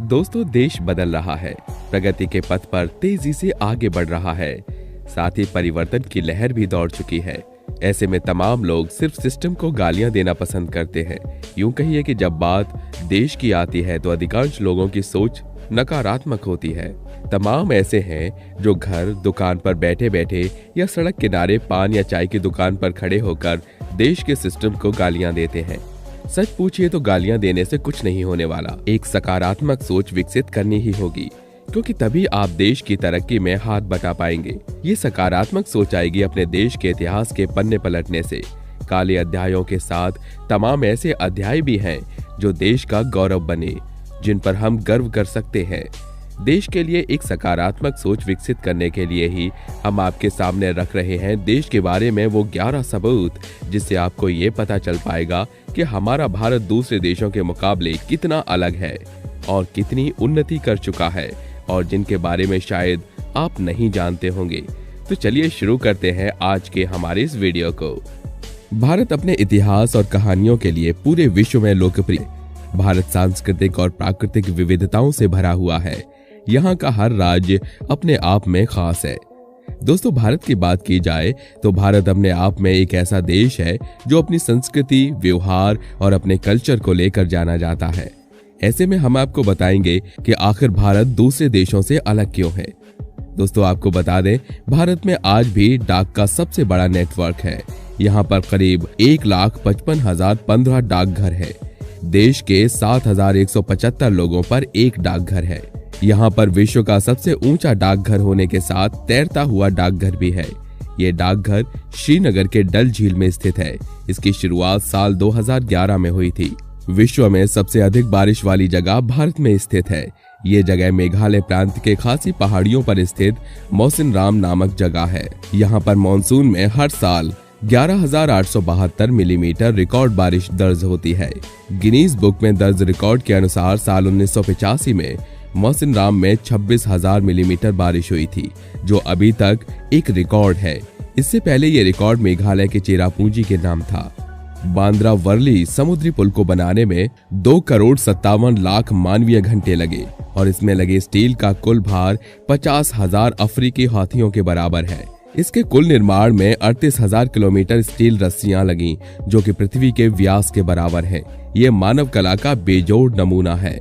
दोस्तों, देश बदल रहा है, प्रगति के पथ पर तेजी से आगे बढ़ रहा है। साथ ही परिवर्तन की लहर भी दौड़ चुकी है। ऐसे में तमाम लोग सिर्फ सिस्टम को गालियां देना पसंद करते हैं। यूं कहिए कि जब बात देश की आती है तो अधिकांश लोगों की सोच नकारात्मक होती है। तमाम ऐसे हैं जो घर दुकान पर बैठे बैठे या सड़क किनारे पान या चाय की दुकान पर खड़े होकर देश के सिस्टम को गालियां देते हैं। सच पूछिए तो गालियां देने से कुछ नहीं होने वाला। एक सकारात्मक सोच विकसित करनी ही होगी, क्योंकि तभी आप देश की तरक्की में हाथ बटा पाएंगे। ये सकारात्मक सोच आएगी अपने देश के इतिहास के पन्ने पलटने से। काले अध्यायों के साथ तमाम ऐसे अध्याय भी हैं जो देश का गौरव बने, जिन पर हम गर्व कर सकते हैं। देश के लिए एक सकारात्मक सोच विकसित करने के लिए ही हम आपके सामने रख रहे हैं देश के बारे में वो 11 सबूत, जिससे आपको ये पता चल पाएगा कि हमारा भारत दूसरे देशों के मुकाबले कितना अलग है और कितनी उन्नति कर चुका है, और जिनके बारे में शायद आप नहीं जानते होंगे। तो चलिए शुरू करते हैं आज के हमारे इस वीडियो को। भारत अपने इतिहास और कहानियों के लिए पूरे विश्व में लोकप्रिय। भारत सांस्कृतिक और प्राकृतिक विविधताओं से भरा हुआ है। यहाँ का हर राज्य अपने आप में खास है। दोस्तों, भारत की बात की जाए तो भारत अपने आप में एक ऐसा देश है जो अपनी संस्कृति, व्यवहार और अपने कल्चर को लेकर जाना जाता है। ऐसे में हम आपको बताएंगे कि आखिर भारत दूसरे देशों से अलग क्यों है। दोस्तों, आपको बता दें, भारत में आज भी डाक का सबसे बड़ा नेटवर्क है। यहाँ पर करीब 1,55,015 डाकघर है। देश के 7,175 लोगों पर एक डाकघर है। यहाँ पर विश्व का सबसे ऊंचा डाकघर होने के साथ तैरता हुआ डाकघर भी है। ये डाकघर श्रीनगर के डल झील में स्थित है। इसकी शुरुआत साल 2011 में हुई थी। विश्व में सबसे अधिक बारिश वाली जगह भारत में स्थित है। ये जगह मेघालय प्रांत के खासी पहाड़ियों पर स्थित मौसिनराम नामक जगह है। यहाँ पर मानसून में हर साल 11,872 मिलीमीटर रिकॉर्ड बारिश दर्ज होती है। गिनीज बुक में दर्ज रिकॉर्ड के अनुसार साल 1985 में मौसिनराम में 26,000 मिलीमीटर बारिश हुई थी, जो अभी तक एक रिकॉर्ड है। इससे पहले ये रिकॉर्ड मेघालय के चेरापूंजी के नाम था। बांद्रा वर्ली समुद्री पुल को बनाने में 2,57,00,000 मानवीय घंटे लगे और इसमें लगे स्टील का कुल भार 50,000 अफ्रीकी हाथियों के बराबर है। इसके कुल निर्माण में 38,000 किलोमीटर स्टील रस्सियां लगी, जो कि पृथ्वी के व्यास के बराबर है। ये मानव कला का बेजोड़ नमूना है।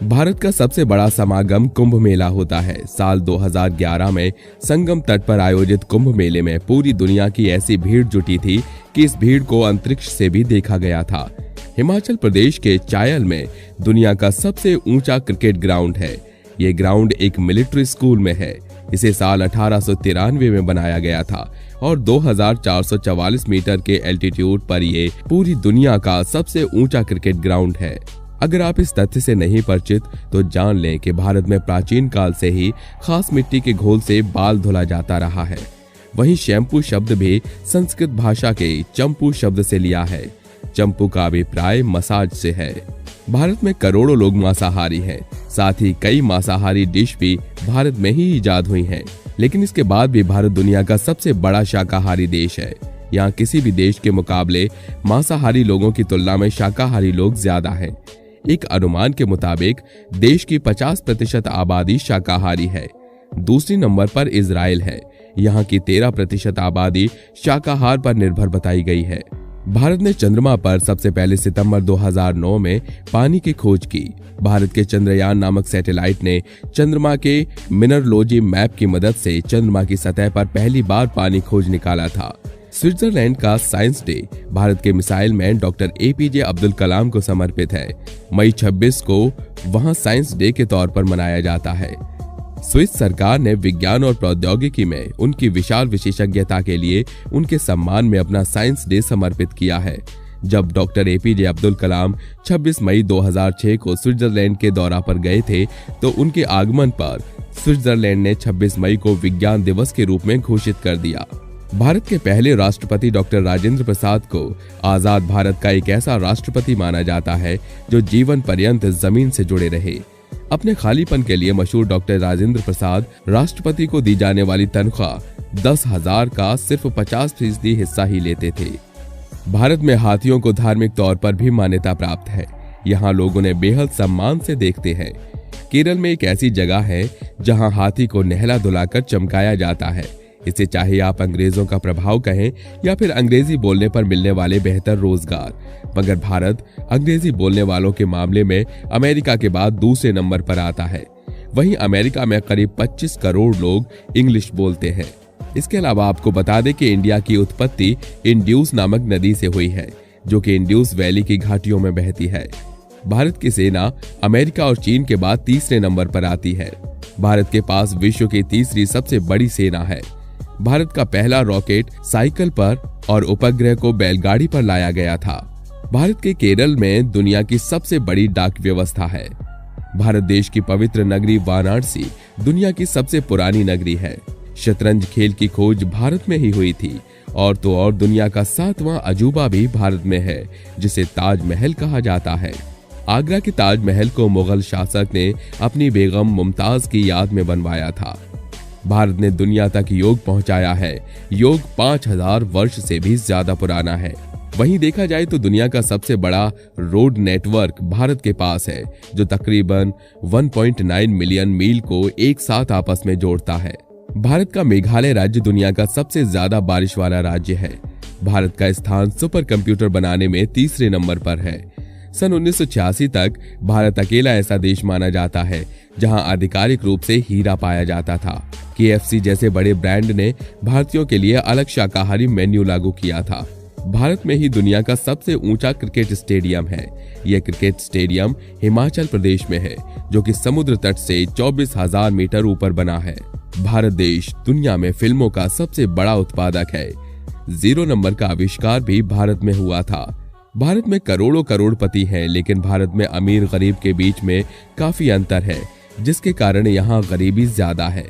भारत का सबसे बड़ा समागम कुंभ मेला होता है। साल 2011 में संगम तट पर आयोजित कुंभ मेले में पूरी दुनिया की ऐसी भीड़ जुटी थी कि इस भीड़ को अंतरिक्ष से भी देखा गया था। हिमाचल प्रदेश के चायल में दुनिया का सबसे ऊंचा क्रिकेट ग्राउंड है। ये ग्राउंड एक मिलिट्री स्कूल में है। इसे साल 1893 में बनाया गया था और 2,444 मीटर के एल्टीट्यूड पर ये पूरी दुनिया का सबसे ऊंचा क्रिकेट ग्राउंड है। अगर आप इस तथ्य से नहीं परिचित तो जान लें कि भारत में प्राचीन काल से ही खास मिट्टी के घोल से बाल धुला जाता रहा है। वहीं शैम्पू शब्द भी संस्कृत भाषा के चंपू शब्द से लिया है। चंपू का अभिप्राय मसाज से है। भारत में करोड़ों लोग मांसाहारी हैं। साथ ही कई मांसाहारी डिश भी भारत में ही इजाद हुई हैं। लेकिन इसके बाद भी भारत दुनिया का सबसे बड़ा शाकाहारी देश है। यहाँ किसी भी देश के मुकाबले मांसाहारी लोगों की तुलना में शाकाहारी लोग ज्यादा हैं। एक अनुमान के मुताबिक देश की 50% आबादी शाकाहारी है। दूसरी नंबर पर इजराइल है। यहाँ की 13% आबादी शाकाहार पर निर्भर बताई गई है। भारत ने चंद्रमा पर सबसे पहले सितंबर 2009 में पानी की खोज की। भारत के चंद्रयान नामक सैटेलाइट ने चंद्रमा के मिनरलोजी मैप की मदद से चंद्रमा की सतह पर पहली बार पानी खोज निकाला था। स्विट्जरलैंड का साइंस डे भारत के missile man doctor APJ Abdul Kalam को समर्पित है। मई 26 को वहां साइंस डे के तौर पर मनाया जाता है। स्विस सरकार ने विज्ञान और प्रौद्योगिकी में उनकी विशाल विशेषज्ञता के लिए उनके सम्मान में अपना साइंस डे समर्पित किया है। जब डॉक्टर APJ अब्दुल कलाम 26 मई 2006 को स्विट्जरलैंड के दौरा पर गए थे, तो उनके आगमन पर स्विट्जरलैंड ने 26 मई को विज्ञान दिवस के रूप में घोषित कर दिया। भारत के पहले राष्ट्रपति डॉक्टर राजेंद्र प्रसाद को आजाद भारत का एक ऐसा राष्ट्रपति माना जाता है जो जीवन पर्यंत जमीन से जुड़े रहे। अपने खालीपन के लिए मशहूर डॉक्टर राजेंद्र प्रसाद राष्ट्रपति को दी जाने वाली तनख्वाह 10,000 का सिर्फ 50% हिस्सा ही लेते थे। भारत में हाथियों को धार्मिक तौर पर भी मान्यता प्राप्त है। यहाँ लोग उन्हें बेहद सम्मान से देखते हैं। केरल में एक ऐसी जगह है जहां हाथी को नहला धुलाकर चमकाया जाता है। इसे चाहे आप अंग्रेजों का प्रभाव कहें या फिर अंग्रेजी बोलने पर मिलने वाले बेहतर रोजगार, मगर भारत अंग्रेजी बोलने वालों के मामले में अमेरिका के बाद दूसरे नंबर पर आता है। वहीं अमेरिका में करीब 25 करोड़ लोग इंग्लिश बोलते हैं। इसके अलावा आपको बता दें कि इंडिया की उत्पत्ति इंड्यूस नामक नदी से हुई है, जो कि इंड्यूस वैली की घाटियों में बहती है। भारत की सेना अमेरिका और चीन के बाद तीसरे नंबर पर आती है। भारत के पास विश्व की तीसरी सबसे बड़ी सेना है। भारत का पहला रॉकेट साइकिल पर और उपग्रह को बैलगाड़ी पर लाया गया था। भारत के केरल में दुनिया की सबसे बड़ी डाक व्यवस्था है। भारत देश की पवित्र नगरी वाराणसी दुनिया की सबसे पुरानी नगरी है। शतरंज खेल की खोज भारत में ही हुई थी। और तो और दुनिया का 7वां अजूबा भी भारत में है, जिसे ताजमहल कहा जाता है। आगरा के ताजमहल को मुगल शासक ने अपनी बेगम मुमताज की याद में बनवाया था। भारत ने दुनिया तक योग पहुंचाया है। योग 5000 वर्ष से भी ज्यादा पुराना है। वहीं देखा जाए तो दुनिया का सबसे बड़ा रोड नेटवर्क भारत के पास है, जो तकरीबन 1.9 मिलियन मील को एक साथ आपस में जोड़ता है। भारत का मेघालय राज्य दुनिया का सबसे ज्यादा बारिश वाला राज्य है। भारत का स्थान सुपर कंप्यूटर बनाने में तीसरे नंबर पर है। सन 1986 तक भारत अकेला ऐसा देश माना जाता है जहां आधिकारिक रूप से हीरा पाया जाता था। KFC जैसे बड़े ब्रांड ने भारतीयों के लिए अलग शाकाहारी मेन्यू लागू किया था। भारत में ही दुनिया का सबसे ऊंचा क्रिकेट स्टेडियम है। यह क्रिकेट स्टेडियम हिमाचल प्रदेश में है, जो कि समुद्र तट से 24,000 मीटर ऊपर बना है। भारत देश दुनिया में फिल्मों का सबसे बड़ा उत्पादक है। 0 नंबर का आविष्कार भी भारत में हुआ था। भारत में करोड़ों करोड़पति हैं, लेकिन भारत में अमीर गरीब के बीच में काफी अंतर है, जिसके कारण यहाँ गरीबी ज्यादा है।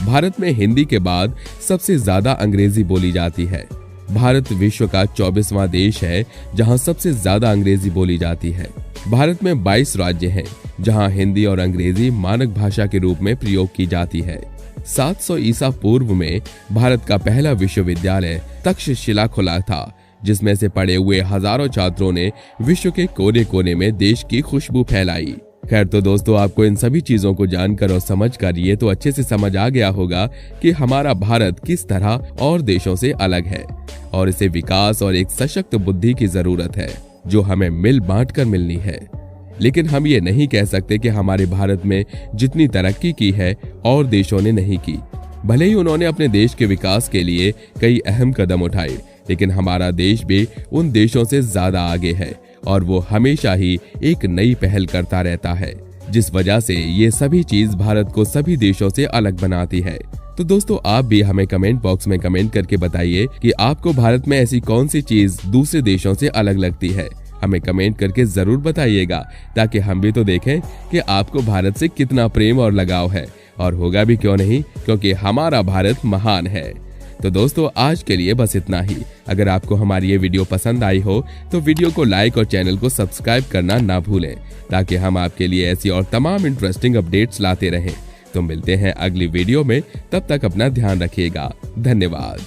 भारत में हिंदी के बाद सबसे ज्यादा अंग्रेजी बोली जाती है। भारत विश्व का 24वां देश है जहां सबसे ज्यादा अंग्रेजी बोली जाती है। भारत में 22 राज्य हैं जहां हिंदी और अंग्रेजी मानक भाषा के रूप में प्रयोग की जाती है। 700 ईसा पूर्व में भारत का पहला विश्वविद्यालय तक्षशिला खुला था, जिसमें से पढ़े हुए हजारों छात्रों ने विश्व के कोने कोने में देश की खुशबू फैलाई। खैर तो दोस्तों, आपको इन सभी चीजों को जानकर और समझकर ये तो अच्छे से समझ आ गया होगा कि हमारा भारत किस तरह और देशों से अलग है और इसे विकास और एक सशक्त बुद्धि की जरूरत है, जो हमें मिल बांट कर मिलनी है। लेकिन हम ये नहीं कह सकते कि हमारे भारत में जितनी तरक्की की है और देशों ने नहीं की। भले ही उन्होंने अपने देश के विकास के लिए कई अहम कदम उठाए, लेकिन हमारा देश भी उन देशों से ज्यादा आगे है और वो हमेशा ही एक नई पहल करता रहता है, जिस वजह से ये सभी चीज भारत को सभी देशों से अलग बनाती है। तो दोस्तों, आप भी हमें कमेंट बॉक्स में कमेंट करके बताइए कि आपको भारत में ऐसी कौन सी चीज दूसरे देशों से अलग लगती है। हमें कमेंट करके जरूर बताइएगा, ताकि हम भी तो देखें कि आपको भारत से कितना प्रेम और लगाव है। और होगा भी क्यों नहीं, क्योंकि हमारा भारत महान है। तो दोस्तों, आज के लिए बस इतना ही। अगर आपको हमारी ये वीडियो पसंद आई हो तो वीडियो को लाइक और चैनल को सब्सक्राइब करना ना भूलें, ताकि हम आपके लिए ऐसी और तमाम इंटरेस्टिंग अपडेट्स लाते रहें। तो मिलते हैं अगली वीडियो में, तब तक अपना ध्यान रखिएगा। धन्यवाद।